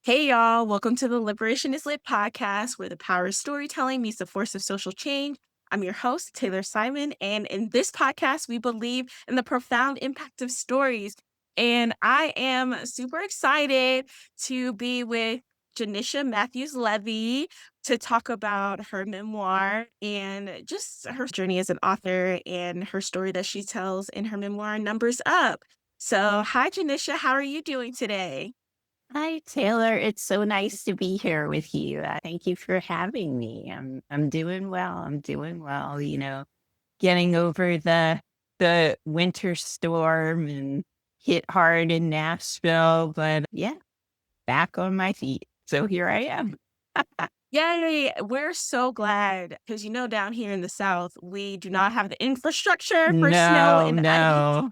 Hey y'all, welcome to the Liberation is Lit podcast where the power of storytelling meets the force of social change. I'm your host, Taylor Simon, and in this podcast, we believe in the profound impact of stories. And I am super excited to be with Johnisha Matthews Levi to talk about her memoir and just her journey as an author and her story that she tells in her memoir, Numbers Up. So, hi, Johnisha, how are you doing today? Hi, Taylor. It's so nice to be here with you. Thank you for having me. I'm doing well. I'm doing well. Getting over the winter storm and hit hard in Nashville, but yeah, back on my feet. So here I am. Yay! We're so glad because down here in the South, we do not have the infrastructure for snow No, and ice. no.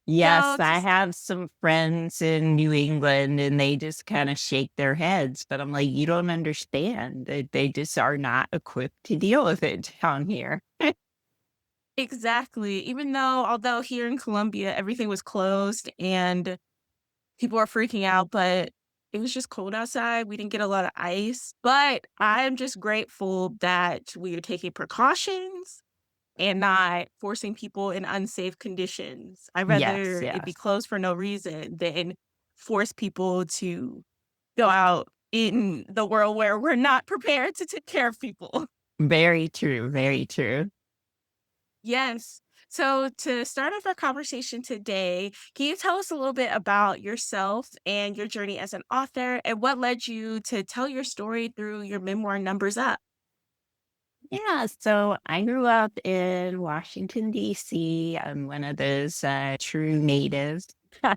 Yes, So I just have some friends in New England and they just kind of shake their heads, but I'm like, you don't understand. They just are not equipped to deal with it down here. exactly. Even though, although here in Columbia, everything was closed and people are freaking out, but it was just cold outside. We didn't get a lot of ice, but I'm just grateful that we are taking precautions and not forcing people in unsafe conditions. I'd Yes, rather it be yes. closed for no reason than force people to go out in the world where we're not prepared to take care of people. Very true, very true. Yes. So, to start off our conversation today, can you tell us a little bit about yourself and your journey as an author and what led you to tell your story through your memoir, Numbers Up? Yeah, so I grew up in Washington, D.C. I'm one of those true natives.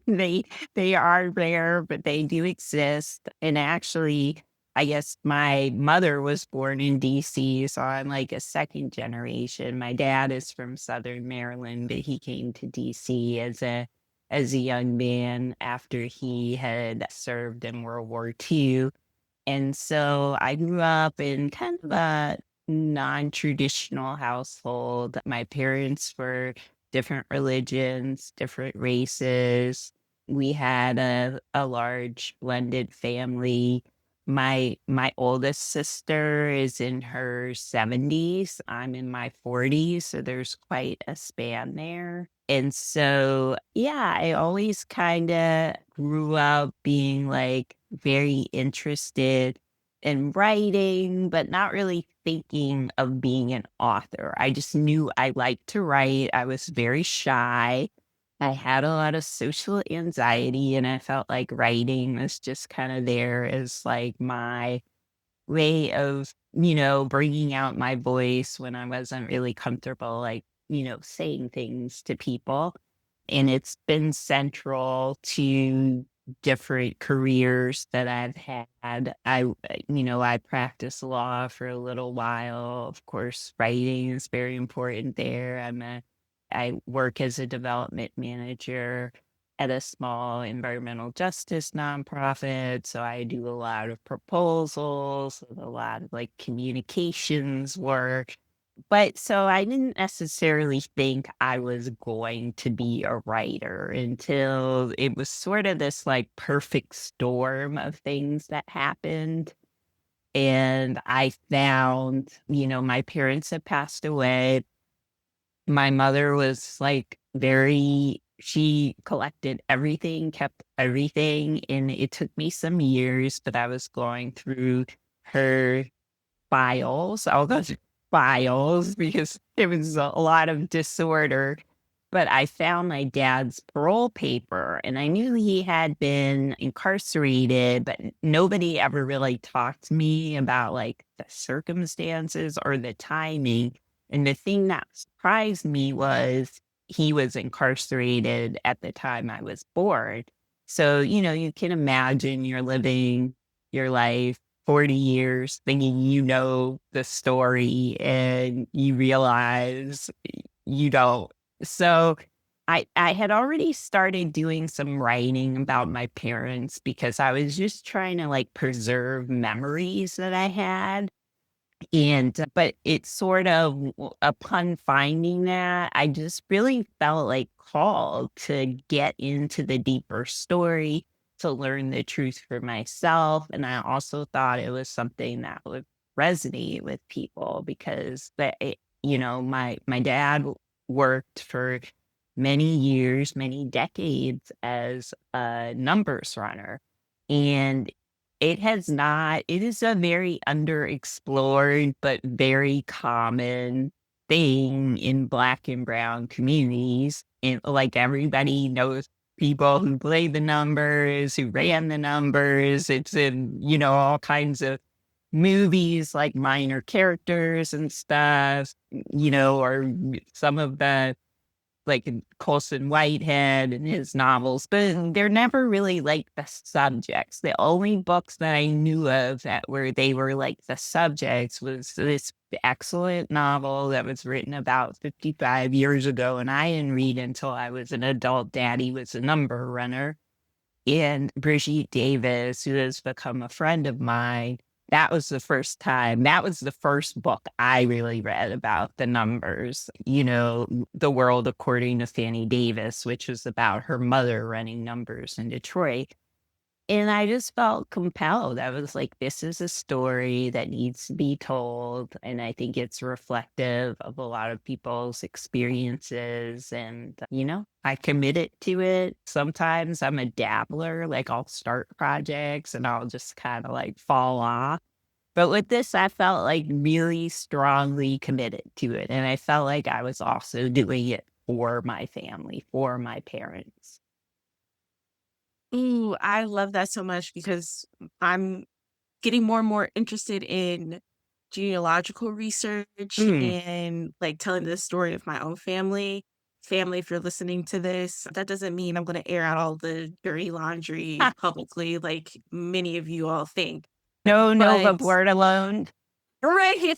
They they are rare, but they do exist. And actually, I guess my mother was born in D.C., so I'm like a second generation. My dad is from Southern Maryland, but he came to D.C. as a young man after he had served in World War II. And so I grew up in kind of a non-traditional household. My parents were different religions, different races. We had a large blended family. My oldest sister is in her 70s. I'm in my 40s, so there's quite a span there. And so, yeah, I always kind of grew up being like very interested in writing, but not really thinking of being an author. I just knew I liked to write. I was very shy. I had a lot of social anxiety, and I felt like writing was just kind of there as like my way of, bringing out my voice when I wasn't really comfortable, like, saying things to people. And it's been central to different careers that I've had. I practiced law for a little while. Of course, writing is very important there. I work as a development manager at a small environmental justice nonprofit. So I do a lot of proposals, a lot of like communications work. But so I didn't necessarily think I was going to be a writer until it was sort of this like perfect storm of things that happened. And I found, my parents had passed away. My mother was like she collected everything, kept everything. And it took me some years, but I was going through her files, all those files, because it was a lot of disorder. But I found my dad's parole paper and I knew he had been incarcerated, but nobody ever really talked to me about like the circumstances or the timing. And the thing that surprised me was he was incarcerated at the time I was born. So, you can imagine you're living your life 40 years thinking you know the story and you realize you don't. So I had already started doing some writing about my parents because I was just trying to like preserve memories that I had. And but it's sort of upon finding that, I just really felt like called to get into the deeper story to learn the truth for myself. And I also thought it was something that would resonate with people because my dad worked for many years, many decades as a numbers runner. And it is a very underexplored but very common thing in Black and brown communities. And like everybody knows people who play the numbers, who ran the numbers. It's in, all kinds of movies like minor characters and stuff, or some of the like Colson Whitehead and his novels, but they're never really like the subjects. The only books that I knew of that where they were like the subjects was this excellent novel that was written about 55 years ago, and I didn't read until I was an adult. Daddy was a number runner. And Brigitte Davis, who has become a friend of mine, that was the first book I really read about the numbers, The World According to Fannie Davis, which was about her mother running numbers in Detroit. And I just felt compelled. I was like, this is a story that needs to be told. And I think it's reflective of a lot of people's experiences. And, I committed to it. Sometimes I'm a dabbler, like I'll start projects and I'll just kind of like fall off. But with this, I felt like really strongly committed to it. And I felt like I was also doing it for my family, for my parents. Ooh, I love that so much because I'm getting more and more interested in genealogical research Mm. and like telling the story of my own family. Family, if you're listening to this, that doesn't mean I'm going to air out all the dirty laundry publicly like many of you all think. No Nova But word alone. right.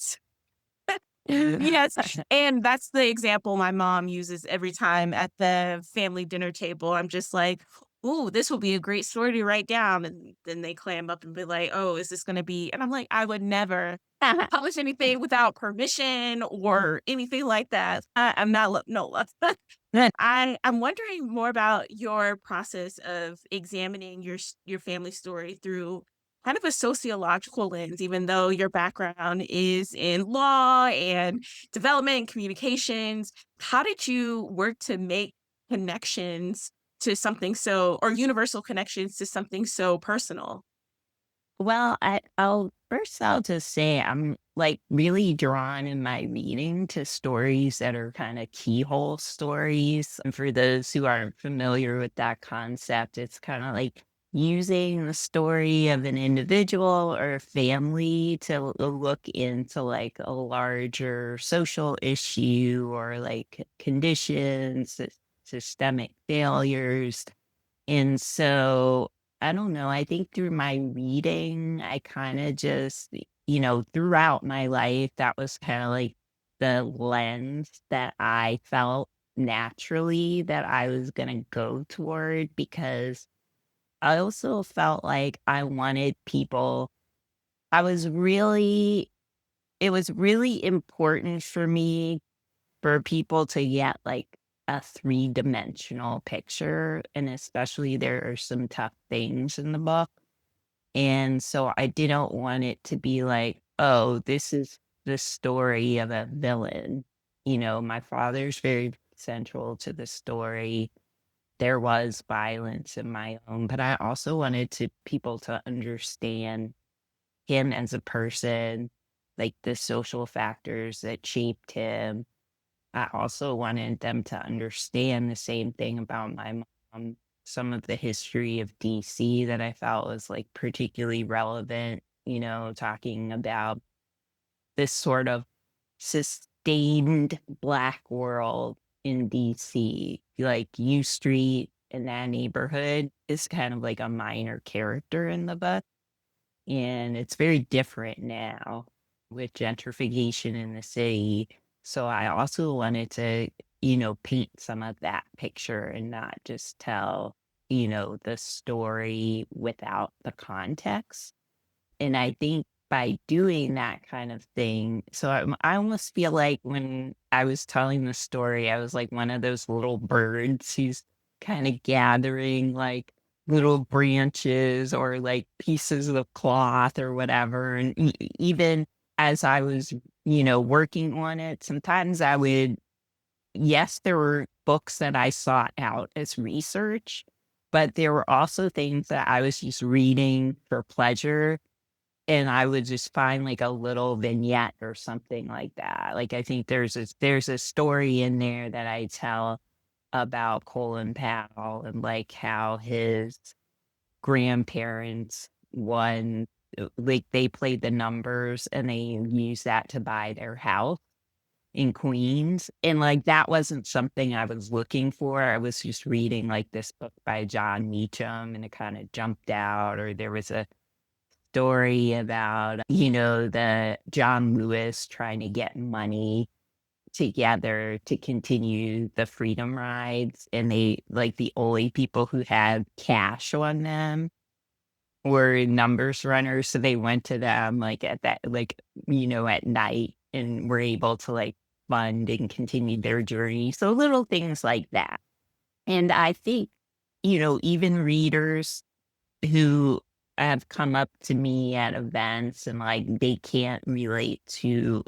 Yes, and that's the example my mom uses every time at the family dinner table. I'm just like, "Ooh, this will be a great story to write down," and then they clam up and be like, "Oh, is this gonna be," and I'm like, "I would never publish anything without permission or anything like that. I'm not no, I'm wondering more about your process of examining your family story through kind of a sociological lens, even though your background is in law and development and communications. How did you work to make connections to something so or universal connections to something so personal? Well, I'll just say I'm like really drawn in my reading to stories that are kind of keyhole stories. And for those who aren't familiar with that concept, it's kind of like using the story of an individual or a family to look into like a larger social issue or like conditions, systemic failures. And so, I don't know, I think through my reading, I kinda just, throughout my life, that was kinda like the lens that I felt naturally that I was gonna go toward because I also felt like I wanted people I was really it was really important for people to get like a three-dimensional picture, and especially there are some tough things in the book. And so I didn't want it to be like, oh, this is the story of a villain. My father's very central to the story. There was violence in my own, but I also wanted to people to understand him as a person, like the social factors that shaped him. I also wanted them to understand the same thing about my mom, some of the history of DC that I felt was like particularly relevant, talking about this sort of sustained Black world in DC. Like U Street in that neighborhood is kind of like a minor character in the book. And it's very different now with gentrification in the city. So I also wanted to, paint some of that picture and not just tell, the story without the context. And I think by doing that kind of thing, so I almost feel like when I was telling the story, I was like one of those little birds who's kind of gathering like little branches or like pieces of cloth or whatever. And even as I was, working on it, sometimes I would, yes, there were books that I sought out as research, but there were also things that I was just reading for pleasure. And I would just find like a little vignette or something like that. Like I think there's a story in there that I tell about Colin Powell and like how his grandparents won, like they played the numbers and they used that to buy their house in Queens. And like that wasn't something I was looking for. I was just reading like this book by John Meacham and it kind of jumped out, or there was a story about, the John Lewis trying to get money together to continue the freedom rides. And they like the only people who had cash on them were numbers runners. So they went to them like at that, like, at night and were able to like fund and continue their journey. So little things like that. And I think, even readers who have come up to me at events and like they can't relate to,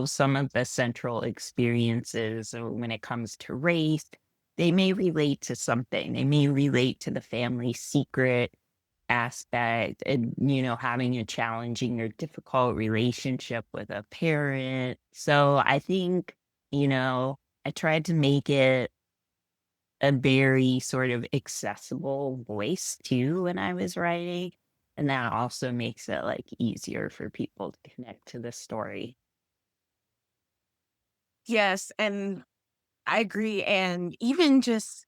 some of the central experiences or when it comes to race, they may relate to something. They may relate to the family secret aspect and, having a challenging or difficult relationship with a parent. So I think, I tried to make it a very sort of accessible voice too when I was writing. And that also makes it like easier for people to connect to the story. Yes, and I agree. And even just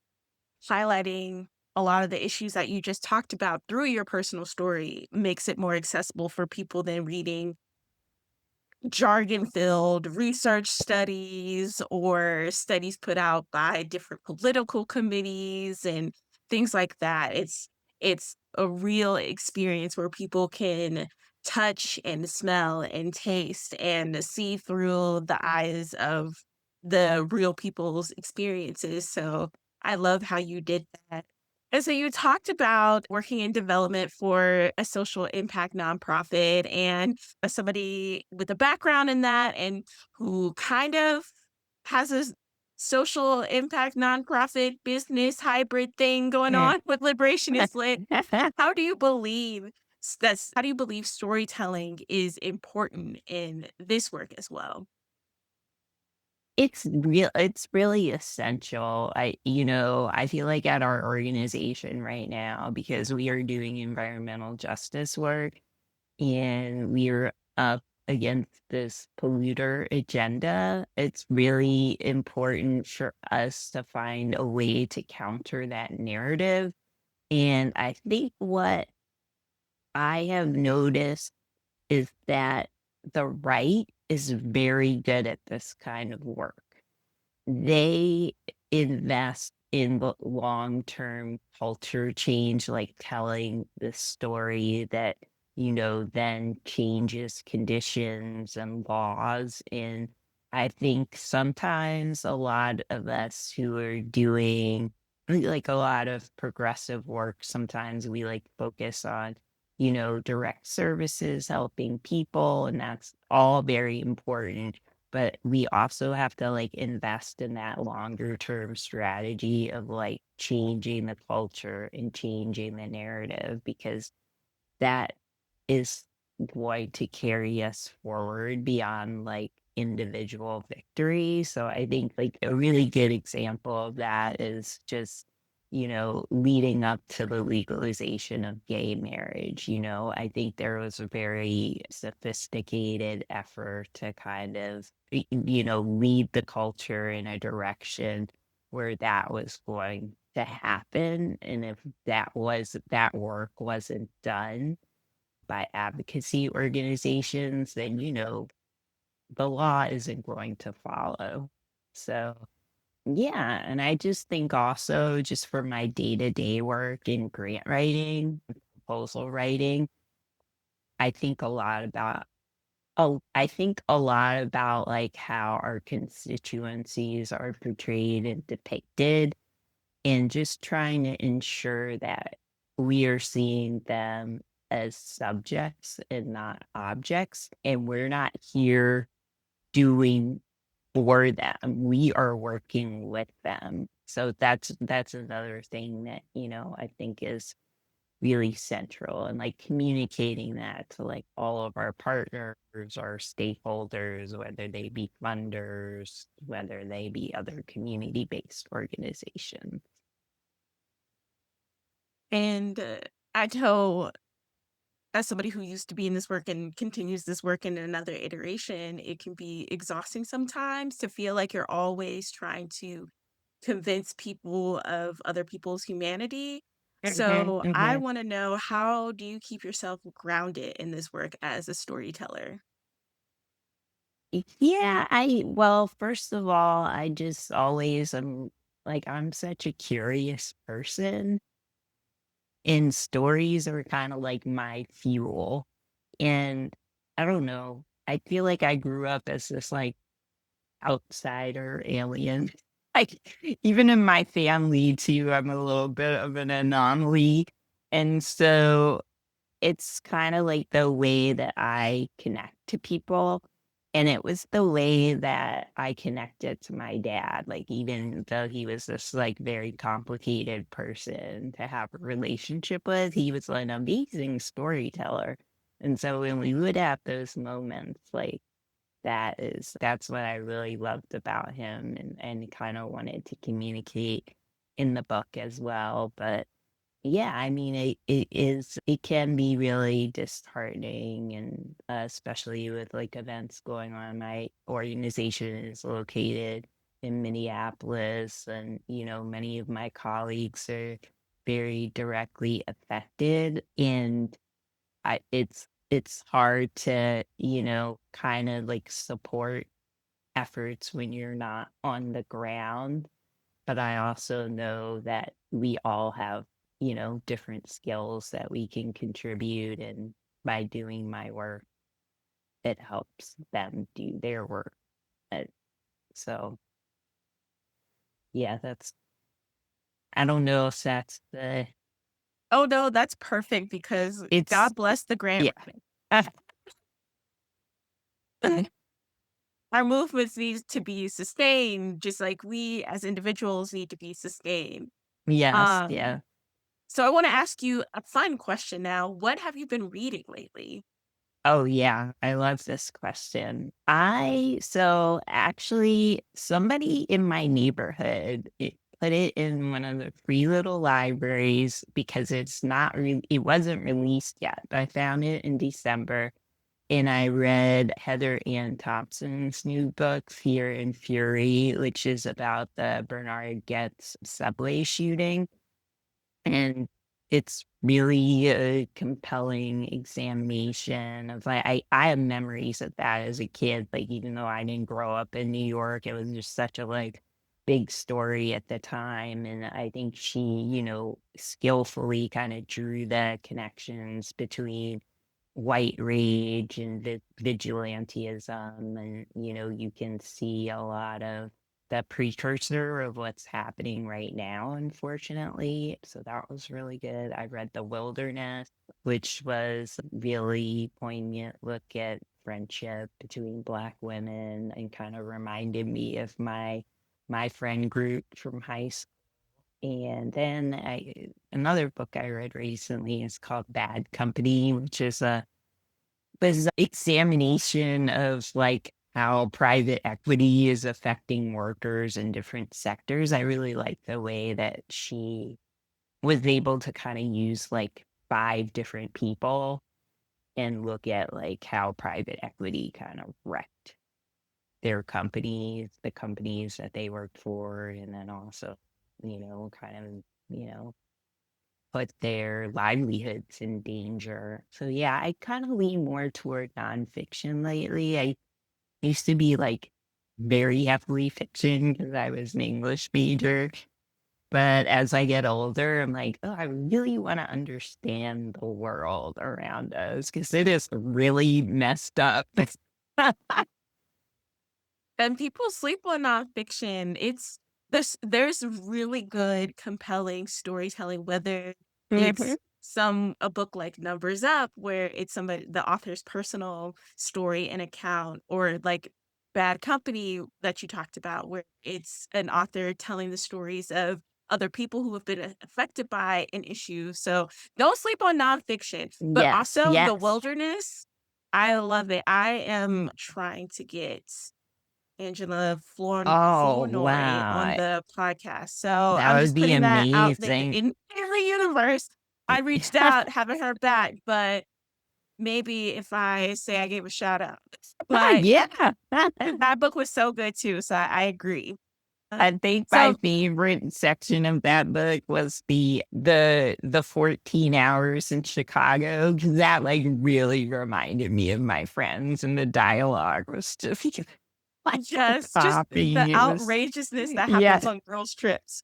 highlighting a lot of the issues that you just talked about through your personal story makes it more accessible for people than reading jargon-filled research studies or studies put out by different political committees and things like that. It's a real experience where people can touch and smell and taste and see through the eyes of the real people's experiences. So I love how you did that. And so you talked about working in development for a social impact nonprofit, and as somebody with a background in that and who kind of has a social impact nonprofit business hybrid thing going Yeah. on with Liberation is Lit. How do you believe how do you believe storytelling is important in this work as well? It's really essential. I feel like at our organization right now, because we are doing environmental justice work and we're up against this polluter agenda, it's really important for us to find a way to counter that narrative. And I think what I have noticed is that the right is very good at this kind of work. They invest in the long-term culture change, like telling the story that, then changes conditions and laws. And I think sometimes a lot of us who are doing like a lot of progressive work, sometimes we like focus on, direct services, helping people, and that's all very important, but we also have to like invest in that longer term strategy of like changing the culture and changing the narrative, because that is going to carry us forward beyond like individual victory. So I think like a really good example of that is just, leading up to the legalization of gay marriage. I think there was a very sophisticated effort to kind of, lead the culture in a direction where that was going to happen. And if that work wasn't done by advocacy organizations, then, the law isn't going to follow. So, yeah. And I just think also, just for my day to day work in grant writing, proposal writing, I think a lot about. Oh, I think a lot about like how our constituencies are portrayed and depicted. and just trying to ensure that we are seeing them as subjects and not objects, and we're not here doing for them. We are working with them. So that's another thing that, I think is really central, and like communicating that to like all of our partners, our stakeholders, whether they be funders, whether they be other community-based organizations. And I know, as somebody who used to be in this work and continues this work in another iteration, it can be exhausting sometimes to feel like you're always trying to convince people of other people's humanity. Mhm, So I mhm. want to know, how do you keep yourself grounded in this work as a storyteller? Yeah, well, first of all, I just always am like, I'm such a curious person, and stories are kind of like my fuel. And I don't know, I feel like I grew up as this like outsider alien. Like, even in my family too, I'm a little bit of an anomaly. And so it's kinda like the way that I connect to people, and it was the way that I connected to my dad, like, even though he was this, like, very complicated person to have a relationship with, he was an amazing storyteller. And so when we would have those moments, like, that's what I really loved about him, and kinda wanted to communicate in the book as well. But yeah, I mean, it can be really disheartening, and especially with like events going on. My organization is located in Minneapolis, and many of my colleagues are very directly affected, and it's hard to, kind of like support efforts when you're not on the ground. But I also know that we all have, different skills that we can contribute. And by doing my work, it helps them do their work. Uh, So, yeah, I don't know if that's Oh, no, that's perfect because it's, God bless the grant yeah. writing. Our movements need to be sustained, just like we as individuals need to be sustained. Yes, Um, yeah. so I want to ask you a fun question now. What have you been reading lately? Oh, yeah, I love this question. So actually, somebody in my neighborhood put it in one of the free little libraries because it wasn't released yet. I found it in December, and I read Heather Ann Thompson's new book, Fear and Fury, which is about the Bernard Goetz subway shooting. And it's really a compelling examination of like I have memories of that as a kid, like, even though I didn't grow up in New York, it was just such a, like, big story at the time, and I think she, skillfully kinda drew the connections between white rage and vigilantism, and you can see a lot of the precursor of what's happening right now, unfortunately. So that was really good. I read The Wilderness, which was really poignant look at friendship between Black women, and kind of reminded me of my friend group from high school. And then another book I read recently is called Bad Company, which is a examination of like how private equity is affecting workers in different sectors. I really like the way that she was able to kind of use like five different people and look at like how private equity kind of wrecked their companies, the companies that they worked for, and then also, kind of, you know, put their livelihoods in danger. So yeah, I kind of lean more toward nonfiction lately. I used to be like very heavily fiction because I was an English major. But as I get older, I'm like, oh, I really want to understand the world around us because it is really messed up. And people sleep on nonfiction. there's really good, compelling storytelling, whether Mhm. it's a book like Numbers Up, where it's somebody the author's personal story and account, or like Bad Company that you talked about, where it's an author telling the stories of other people who have been affected by an issue. So don't sleep on nonfiction, but Yes, also The yes. Wilderness. I love it. I am trying to get Angela Oh, Flournoy on wow. the podcast. So That I'm would just be putting that out there amazing. in the universe. I reached out, haven't heard back, but maybe if I say I gave a shout out. But Yeah. that book was so good too. So I agree. Uh, I think my so favorite section of that book was the 14 hours in Chicago, because that, like, really reminded me of my friends, and the dialogue was just like a yes, just the copy. It was outrageousness that yeah. happens on girls' trips.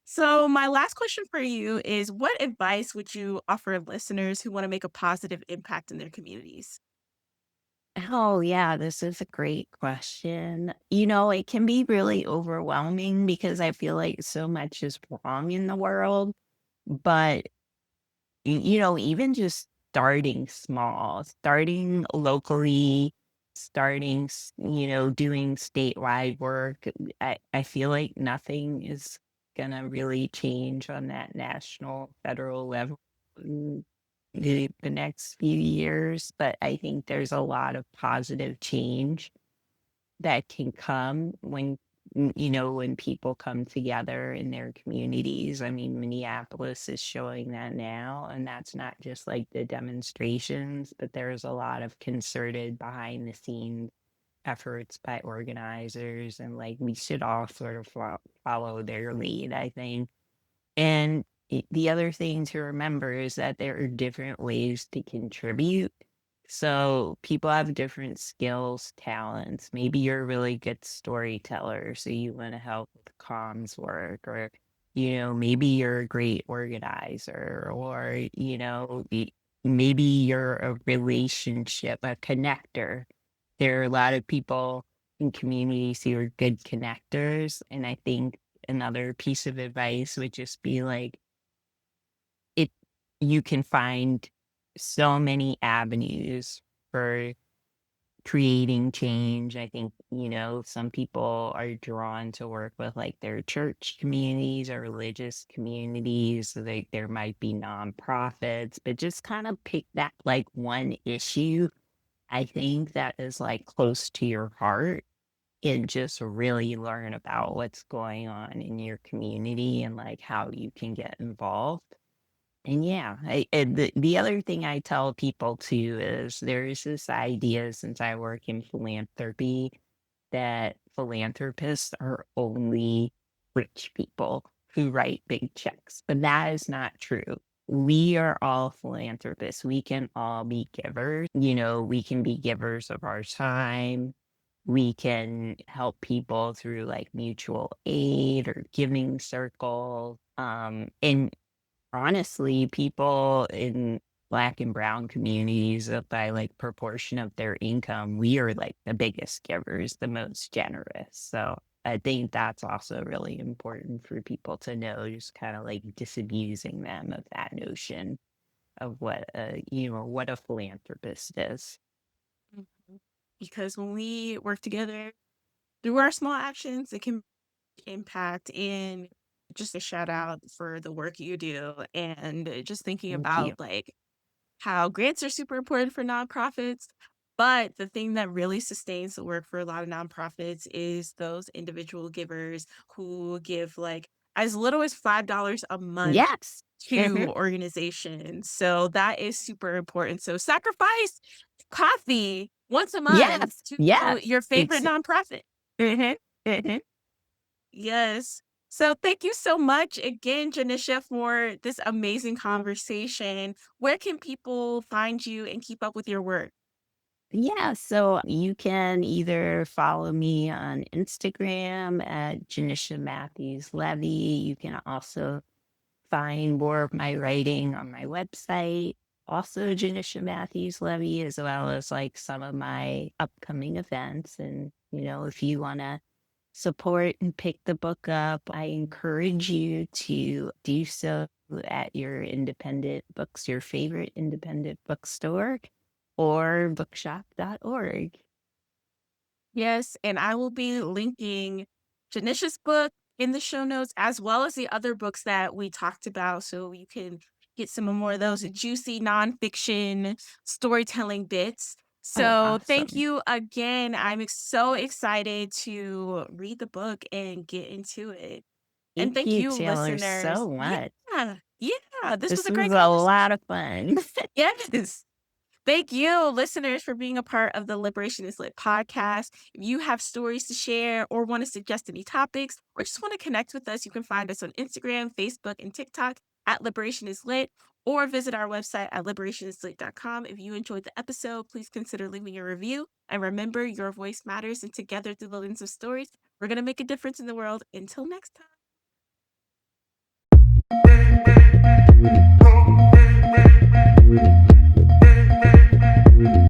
So my last question for you is, what advice would you offer listeners who want to make a positive impact in their communities? Oh, yeah, this is a great question. You know, it can be really overwhelming because I feel like so much is wrong in the world, but you know, even just starting small, starting locally, you know, doing statewide work, I feel like nothing is gonna really change on that national, federal level in the next few years. But I think there's a lot of positive change that can come when you know, when people come together in their communities. I mean, Minneapolis is showing that now, and that's not just like the demonstrations, but there's a lot of concerted behind the scenes efforts by organizers, and like we should all sort of follow their lead, I think. And the other thing to remember is that there are different ways to contribute. So people have different skills, talents. Maybe you're a really good storyteller, so you want to help with comms work, or, you know, maybe you're a great organizer, or, you know, maybe you're a connector. There are a lot of people in communities who are good connectors. And I think another piece of advice would just be like, it you can find so many avenues for creating change. I think, you know, some people are drawn to work with like their church communities or religious communities. So there might be nonprofits, but just kind of pick that like one issue I think that is like close to your heart, and just really learn about what's going on in your community and like how you can get involved. And yeah, and the other thing I tell people too is there is this idea, since I work in philanthropy, that philanthropists are only rich people who write big checks, but that is not true. We are all philanthropists. We can all be givers. You know, we can be givers of our time. We can help people through like mutual aid or giving circles. And honestly, people in Black and brown communities, by like proportion of their income, we are like the biggest givers, the most generous. So I think that's also really important for people to know, just kind of like disabusing them of that notion of what you know, what a philanthropist is. Mhm. Because when we work together through our small actions, it can impact. And just a shout out for the work you do, and just thinking Thank you. about like how grants are super important for nonprofits. But the thing that really sustains the work for a lot of nonprofits is those individual givers who give like as little as $5 a month Yes. to organizations. So that is super important. So sacrifice coffee once a month Yes. to Yes. your favorite nonprofit. Mhm, mhm. Yes. So thank you so much again, Janisha, for this amazing conversation. Where can people find you and keep up with your work? Yeah, so you can either follow me on Instagram at Johnisha Matthews Levi. You can also find more of my writing on my website, also Johnisha Matthews Levi, as well as like some of my upcoming events. And, you know, if you want to support and pick the book up, I encourage you to do so at your independent books, your favorite independent bookstore, or bookshop.org. Yes, and I will be linking Janisha's book in the show notes as well as the other books that we talked about. So you can get some more of those juicy nonfiction storytelling bits. Oh, So thank awesome. you again. So excited to read the book and get into it. And Thank thank you, you, Taylor, listeners. so much. Yeah, this was This a was great a conversation. lot of fun. Yes. Thank you, listeners, for being a part of the Liberation is Lit podcast. If you have stories to share or want to suggest any topics or just want to connect with us, you can find us on Instagram, Facebook, and TikTok at Liberation is Lit or visit our website at liberationislit.com. If you enjoyed the episode, please consider leaving a review. And remember, your voice matters. And together, through the lens of stories, we're going to make a difference in the world. Until next time.